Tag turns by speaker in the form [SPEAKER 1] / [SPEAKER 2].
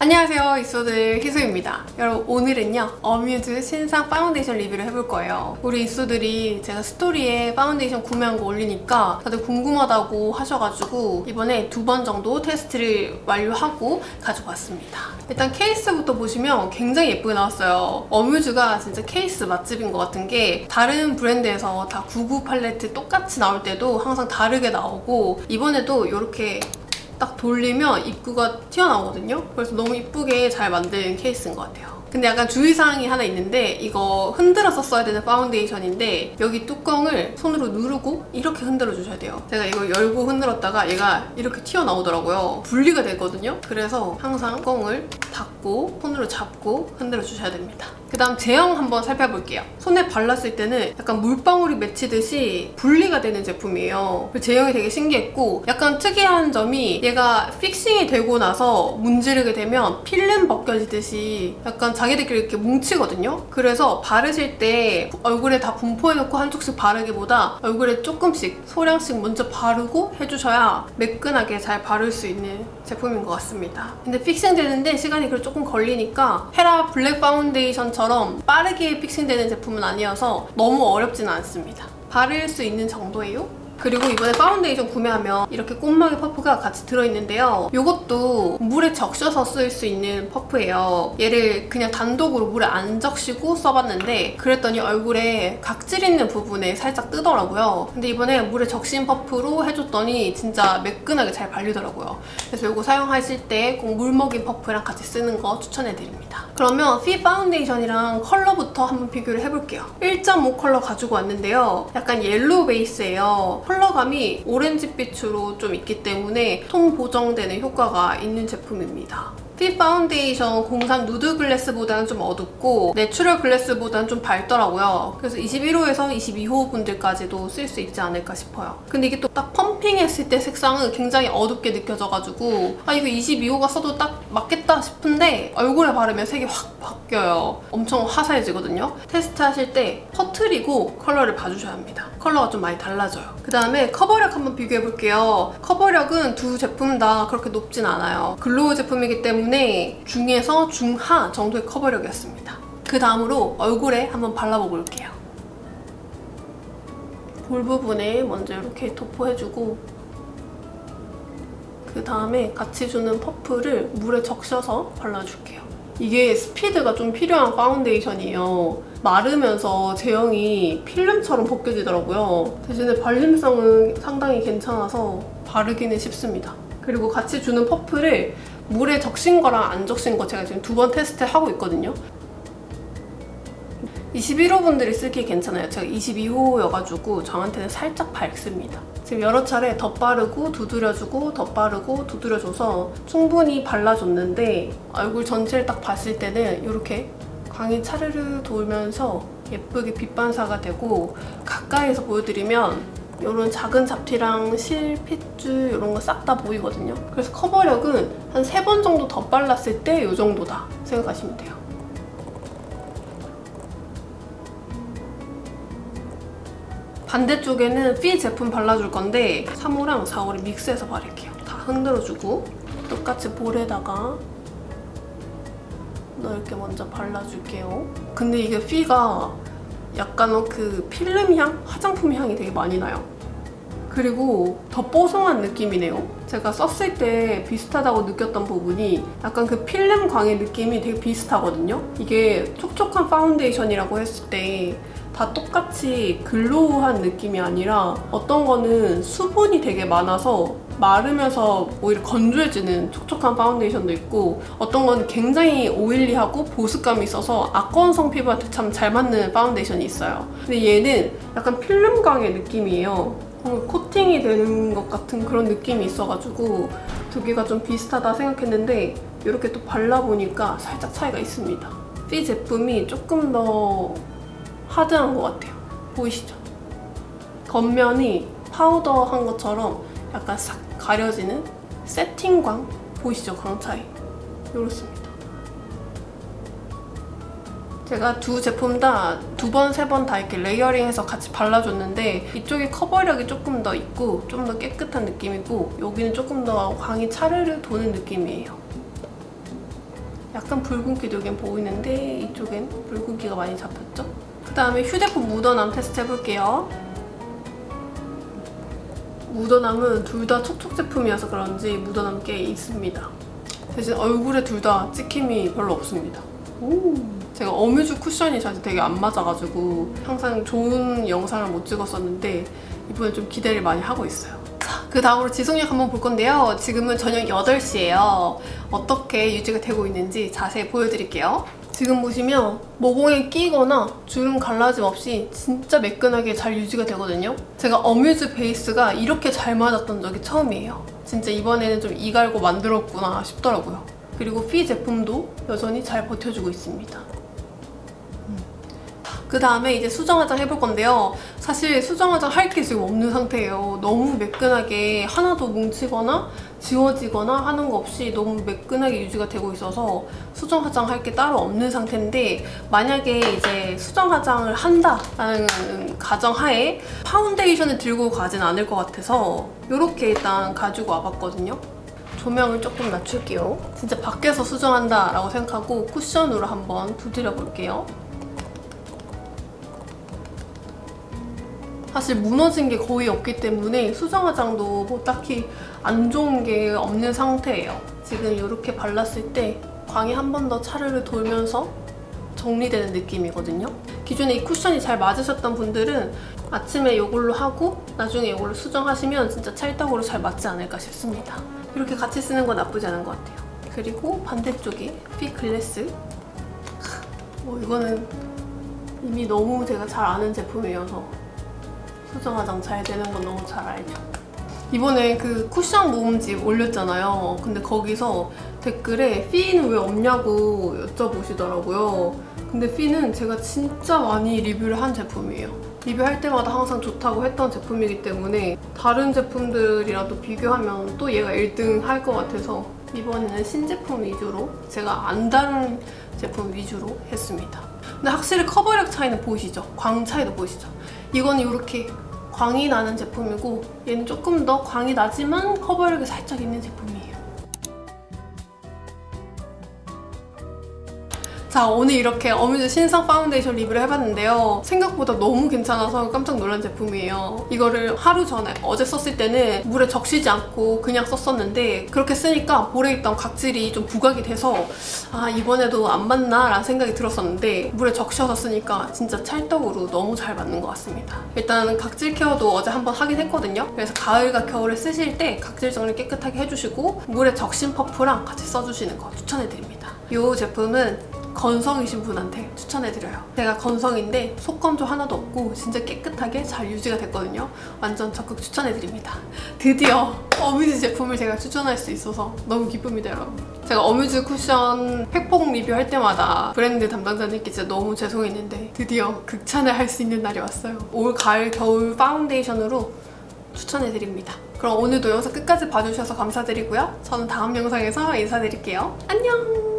[SPEAKER 1] 안녕하세요, 이소들 희소입니다. 여러분, 오늘은요 어뮤즈 신상 파운데이션 리뷰를 해볼 거예요. 우리 이소들이 제가 스토리에 파운데이션 구매한 거 올리니까 다들 궁금하다고 하셔가지고 이번에 2번 정도 테스트를 완료하고 가지고 왔습니다. 일단 케이스부터 보시면 굉장히 예쁘게 나왔어요. 어뮤즈가 진짜 케이스 맛집인 것 같은 게 다른 브랜드에서 다 99 팔레트 똑같이 나올 때도 항상 다르게 나오고, 이번에도 이렇게 딱 돌리면 입구가 튀어나오거든요. 그래서 너무 이쁘게 잘 만든 케이스인 것 같아요. 근데 약간 주의사항이 하나 있는데, 이거 흔들어서 써야 되는 파운데이션인데 여기 뚜껑을 손으로 누르고 이렇게 흔들어 주셔야 돼요. 제가 이거 열고 흔들었다가 얘가 이렇게 튀어나오더라고요. 분리가 되거든요. 그래서 항상 뚜껑을 닫고 손으로 잡고 흔들어 주셔야 됩니다. 그 다음 제형 한번 살펴볼게요. 손에 발랐을 때는 약간 물방울이 맺히듯이 분리가 되는 제품이에요. 제형이 되게 신기했고, 약간 특이한 점이 얘가 픽싱이 되고 나서 문지르게 되면 필름 벗겨지듯이 약간 자기들끼리 이렇게 뭉치거든요. 그래서 바르실 때 얼굴에 다 분포해놓고 한쪽씩 바르기보다 얼굴에 조금씩 소량씩 먼저 바르고 해주셔야 매끈하게 잘 바를 수 있는 제품인 것 같습니다. 근데 픽싱 되는데 시간이 조금 걸리니까 헤라 블랙 파운데이션처럼 빠르게 픽싱되는 제품은 아니어서 너무 어렵지는 않습니다. 바를 수 있는 정도예요. 그리고 이번에 파운데이션 구매하면 이렇게 꽃망이 퍼프가 같이 들어있는데요. 이것도 물에 적셔서 쓸 수 있는 퍼프예요. 얘를 그냥 단독으로 물에 안 적시고 써봤는데 그랬더니 얼굴에 각질 있는 부분에 살짝 뜨더라고요. 근데 이번에 물에 적신 퍼프로 해줬더니 진짜 매끈하게 잘 발리더라고요. 그래서 이거 사용하실 때 꼭 물 먹인 퍼프랑 같이 쓰는 거 추천해드립니다. 그러면 피 파운데이션이랑 컬러부터 한번 비교를 해볼게요. 1.5 컬러 가지고 왔는데요. 약간 옐로우 베이스예요. 컬러감이 오렌지빛으로 좀 있기 때문에 톤 보정되는 효과가 있는 제품입니다. 피 파운데이션 03 누드 글래스보다는 좀 어둡고 내추럴 글래스보다는 좀 밝더라고요. 그래서 21호에서 22호 분들까지도 쓸 수 있지 않을까 싶어요. 근데 이게 또 딱 펌핑했을 때 색상은 굉장히 어둡게 느껴져가지고 이거 22호가 써도 딱 맞겠다 싶은데 얼굴에 바르면 색이 확 바뀌어요. 엄청 화사해지거든요. 테스트하실 때 퍼트리고 컬러를 봐주셔야 합니다. 컬러가 좀 많이 달라져요. 그 다음에 커버력 한번 비교해볼게요. 커버력은 두 제품 다 그렇게 높진 않아요. 글로우 제품이기 때문에 중에서 중하 정도의 커버력이었습니다. 그 다음으로 얼굴에 한번 발라보고 올게요. 볼 부분에 먼저 이렇게 도포해주고, 그 다음에 같이 주는 퍼프를 물에 적셔서 발라줄게요. 이게 스피드가 좀 필요한 파운데이션이에요. 마르면서 제형이 필름처럼 벗겨지더라고요. 대신에 발림성은 상당히 괜찮아서 바르기는 쉽습니다. 그리고 같이 주는 퍼프를 물에 적신 거랑 안 적신 거 제가 지금 2번 테스트하고 있거든요. 21호 분들이 쓰기 괜찮아요. 제가 22호여가지고 저한테는 살짝 밝습니다. 지금 여러 차례 덧바르고 두드려주고 덧바르고 두드려줘서 충분히 발라줬는데 얼굴 전체를 딱 봤을 때는 이렇게 광이 차르르 돌면서 예쁘게 빛 반사가 되고, 가까이서 보여드리면 이런 작은 잡티랑 실, 핏줄 이런 거 싹 다 보이거든요. 그래서 커버력은 한 3번 정도 더 발랐을 때 이 정도다 생각하시면 돼요. 반대쪽에는 피 제품 발라줄 건데 3호랑 4호를 믹스해서 바를게요. 다 흔들어주고 똑같이 볼에다가 넓게 먼저 발라줄게요. 근데 이게 피가 약간 그 필름 향? 화장품 향이 되게 많이 나요. 그리고 더 뽀송한 느낌이네요. 제가 썼을 때 비슷하다고 느꼈던 부분이 약간 그 필름 광의 느낌이 되게 비슷하거든요. 이게 촉촉한 파운데이션이라고 했을 때 다 똑같이 글로우한 느낌이 아니라 어떤 거는 수분이 되게 많아서 마르면서 오히려 건조해지는 촉촉한 파운데이션도 있고, 어떤 건 굉장히 오일리하고 보습감이 있어서 아까운성 피부한테 참 잘 맞는 파운데이션이 있어요. 근데 얘는 약간 필름광의 느낌이에요. 코팅이 되는 것 같은 그런 느낌이 있어가지고 두 개가 좀 비슷하다 생각했는데 이렇게 또 발라보니까 살짝 차이가 있습니다. 피 제품이 조금 더 하드한 것 같아요. 보이시죠? 겉면이 파우더한 것처럼 약간 싹 가려지는 세팅광 보이시죠? 광 차이. 이렇습니다. 제가 두 제품 다 2번, 3번 다 이렇게 레이어링해서 같이 발라줬는데 이쪽이 커버력이 조금 더 있고 좀 더 깨끗한 느낌이고 여기는 조금 더 광이 차르르 도는 느낌이에요. 약간 붉은기도 여긴 보이는데 이쪽엔 붉은기가 많이 잡혔죠? 그 다음에 휴대폰 묻어남 테스트 해볼게요. 묻어남은 둘 다 촉촉 제품이어서 그런지 묻어남 꽤 있습니다. 대신 얼굴에 둘 다 찍힘이 별로 없습니다. 제가 어뮤즈 쿠션이 저한테 되게 안 맞아가지고 항상 좋은 영상을 못 찍었었는데 이번에 좀 기대를 많이 하고 있어요. 그 다음으로 지속력 한번 볼 건데요. 지금은 저녁 8시예요. 어떻게 유지가 되고 있는지 자세히 보여드릴게요. 지금 보시면 모공에 끼거나 주름 갈라짐 없이 진짜 매끈하게 잘 유지가 되거든요. 제가 어뮤즈 베이스가 이렇게 잘 맞았던 적이 처음이에요. 진짜 이번에는 좀 이갈고 만들었구나 싶더라고요. 그리고 피 제품도 여전히 잘 버텨주고 있습니다. 그 다음에 이제 수정 화장 해볼 건데요. 사실 수정 화장 할 게 지금 없는 상태예요. 너무 매끈하게 하나도 뭉치거나 지워지거나 하는 거 없이 너무 매끈하게 유지가 되고 있어서 수정 화장 할 게 따로 없는 상태인데, 만약에 이제 수정 화장을 한다라는 가정하에 파운데이션을 들고 가진 않을 것 같아서 이렇게 일단 가지고 와봤거든요. 조명을 조금 낮출게요. 진짜 밖에서 수정한다라고 생각하고 쿠션으로 한번 두드려 볼게요. 사실 무너진 게 거의 없기 때문에 수정 화장도 뭐 딱히 안 좋은 게 없는 상태예요. 지금 이렇게 발랐을 때 광이 한 번 더 차르르 돌면서 정리되는 느낌이거든요. 기존에 이 쿠션이 잘 맞으셨던 분들은 아침에 이걸로 하고 나중에 이걸로 수정하시면 진짜 찰떡으로 잘 맞지 않을까 싶습니다. 이렇게 같이 쓰는 건 나쁘지 않은 것 같아요. 그리고 반대쪽에 피 글래스. 이거는 이미 너무 제가 잘 아는 제품이어서 수정 화장 잘 되는 건 너무 잘 알죠. 이번에 그 쿠션 모음집 올렸잖아요. 근데 거기서 댓글에 피는 왜 없냐고 여쭤보시더라고요. 근데 피는 제가 진짜 많이 리뷰를 한 제품이에요. 리뷰할 때마다 항상 좋다고 했던 제품이기 때문에 다른 제품들이랑 또 비교하면 또 얘가 1등 할 것 같아서 이번에는 신제품 위주로, 제가 안 다룬 제품 위주로 했습니다. 근데 확실히 커버력 차이는 보이시죠? 광 차이도 보이시죠? 이거는 이렇게 광이 나는 제품이고 얘는 조금 더 광이 나지만 커버력이 살짝 있는 제품이에요. 자, 오늘 이렇게 어뮤즈 신상 파운데이션 리뷰를 해봤는데요. 생각보다 너무 괜찮아서 깜짝 놀란 제품이에요. 이거를 하루 전에, 어제 썼을 때는 물에 적시지 않고 그냥 썼었는데 그렇게 쓰니까 볼에 있던 각질이 좀 부각이 돼서 이번에도 안 맞나? 라는 생각이 들었었는데 물에 적셔서 쓰니까 진짜 찰떡으로 너무 잘 맞는 것 같습니다. 일단 각질 케어도 어제 한번 하긴 했거든요. 그래서 가을과 겨울에 쓰실 때 각질 정리 깨끗하게 해주시고 물에 적신 퍼프랑 같이 써주시는 거 추천해드립니다. 이 제품은 건성이신 분한테 추천해드려요. 제가 건성인데 속건조 하나도 없고 진짜 깨끗하게 잘 유지가 됐거든요. 완전 적극 추천해드립니다. 드디어 어뮤즈 제품을 제가 추천할 수 있어서 너무 기쁩니다, 여러분. 제가 어뮤즈 쿠션 팩폭 리뷰할 때마다 브랜드 담당자님께 진짜 너무 죄송했는데 드디어 극찬을 할 수 있는 날이 왔어요. 올 가을 겨울 파운데이션으로 추천해드립니다. 그럼 오늘도 영상 끝까지 봐주셔서 감사드리고요. 저는 다음 영상에서 인사드릴게요. 안녕!